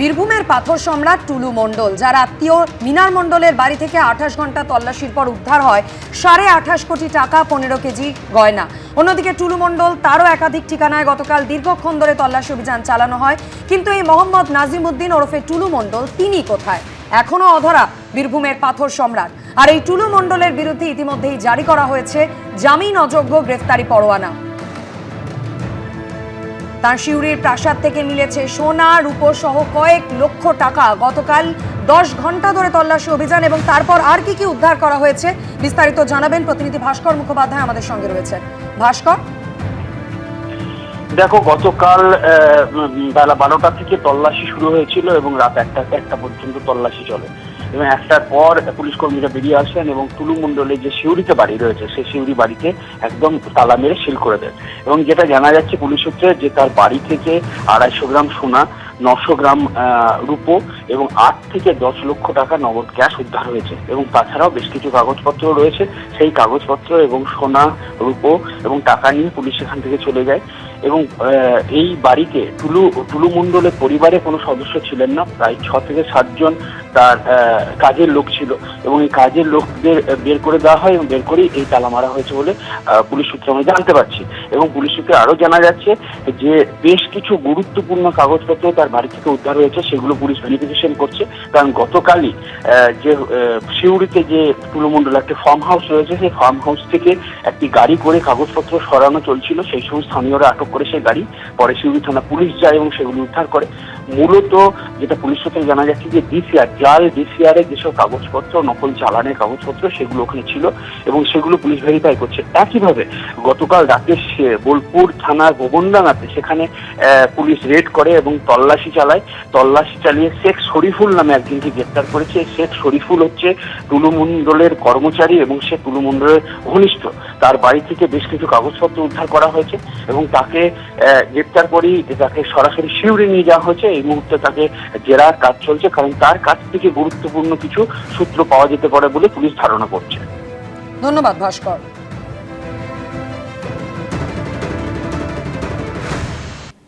বীরভূমের পাথর সম্রাট টুলু মণ্ডল, যার আত্মীয় মিনার মণ্ডলের বাড়ি থেকে 28 ঘন্টা তল্লাশির পর উদ্ধার হয় 28.5 কোটি টাকা, 15 কেজি গয়না। অন্যদিকে টুলু মণ্ডল তারও একাধিক ঠিকানায় গতকাল দীর্ঘক্ষণ ধরে তল্লাশি অভিযান চালানো হয়, কিন্তু এই মোহাম্মদ নাজিমউদ্দিন ওরফে টুলু মণ্ডল তিনি কোথায়? এখনো অধরা বীরভূমের পাথর সম্রাট। আর এই টুলু মণ্ডলের বিরুদ্ধে ইতিমধ্যেই জারি করা হয়েছে জামিন অযোগ্য গ্রেফতারি পরোয়ানা। তার সিউড়ির প্রাসাদ থেকে মিলেছে সোনা, রূপো সহ কয়েক লক্ষ টাকা। গতকাল 10 ঘন্টা ধরে তল্লাশি অভিযান এবং তারপর আর কি কি উদ্ধার করা হয়েছে বিস্তারিত জানাবেন প্রতিনিধি ভাস্কর মুখোপাধ্যায় আমাদের সঙ্গে রয়েছেন। ভাস্কর, দেখো, গতকাল বেলা 12টা থেকে তল্লাশি শুরু হয়েছিল এবং রাত 1টা পর্যন্ত তল্লাশি চলে এবং 1টার পর পুলিশ কর্মীরা বেরিয়ে আসেন এবং টুলু মণ্ডলের যে সিউড়িতে বাড়ি রয়েছে সেই সিউড়ি বাড়িতে একদম তালা মেরে সিল করে দেন। এবং যেটা জানা যাচ্ছে পুলিশ সূত্রে, যে তার বাড়ি থেকে 250 গ্রাম সোনা, 900 গ্রাম রূপো এবং 8 থেকে 10 লক্ষ টাকা নগদ ক্যাশ উদ্ধার হয়েছে। এবং তাছাড়াও বেশ কিছু কাগজপত্র রয়েছে। সেই কাগজপত্র এবং সোনা, রূপো এবং টাকা নিয়ে পুলিশ সেখান থেকে চলে যায়। এবং এই বাড়িতে টুলু মণ্ডলের পরিবারে কোনো সদস্য ছিলেন না। প্রায় 6 থেকে 7 জন তার কাজের লোক ছিল এবং এই কাজের লোকদের বের করে দেওয়া হয় এবং বের করেই এই তালা মারা হয়েছে বলে পুলিশ সূত্রে আমরা জানতে পারছি। এবং পুলিশ সূত্রে আরও জানা যাচ্ছে যে বেশ কিছু গুরুত্বপূর্ণ কাগজপত্র তার বাড়ি থেকে উদ্ধার হয়েছে, সেগুলো পুলিশ ভেরিফিকেশন করছে। কারণ গতকালই যে সিউড়িতে যে টুলু মণ্ডল একটা ফার্ম হাউস রয়েছে, সেই ফার্ম হাউস থেকে একটি গাড়ি করে কাগজপত্র সরানো চলছিল। সেই সময় স্থানীয়রা আটক করে সেই গাড়ি, পরে সিউড়ি থানা পুলিশ যায় এবং সেগুলো উদ্ধার করে। মূলত যেটা পুলিশ সূত্রে জানা যাচ্ছে যে জাল ডিসিআর যেসব কাগজপত্র, নকল চালানের কাগজপত্র, সেগুলো ওখানে ছিল এবং সেগুলো পুলিশ ভেরিফাই করছে। একইভাবে গতকাল রাতে বোলপুর থানার ভবনডাঙ্গাতে সেখানে পুলিশ রেড করে এবং তল্লাশি চালিয়ে শেখ শরীফুল নামে একজনকে গ্রেপ্তার করেছে। শেখ শরীফুল হচ্ছে টুলু মণ্ডলের কর্মচারী এবং সে টুলু মণ্ডলের ঘনিষ্ঠ। তার বাড়ি থেকে বেশ কিছু কাগজপত্র উদ্ধার করা হয়েছে এবং তাকে গ্রেপ্তার করেই তাকে সরাসরি সিউড়ি নিয়ে যাওয়া হয়েছে। এই মুহূর্তে তাকে জেরার কাজ চলছে, কারণ তার কাছ থেকে গুরুত্বপূর্ণ কিছু সূত্র পাওয়া যেতে পারে বলে পুলিশ ধারণা করছে। ধন্যবাদ ভাস্কর।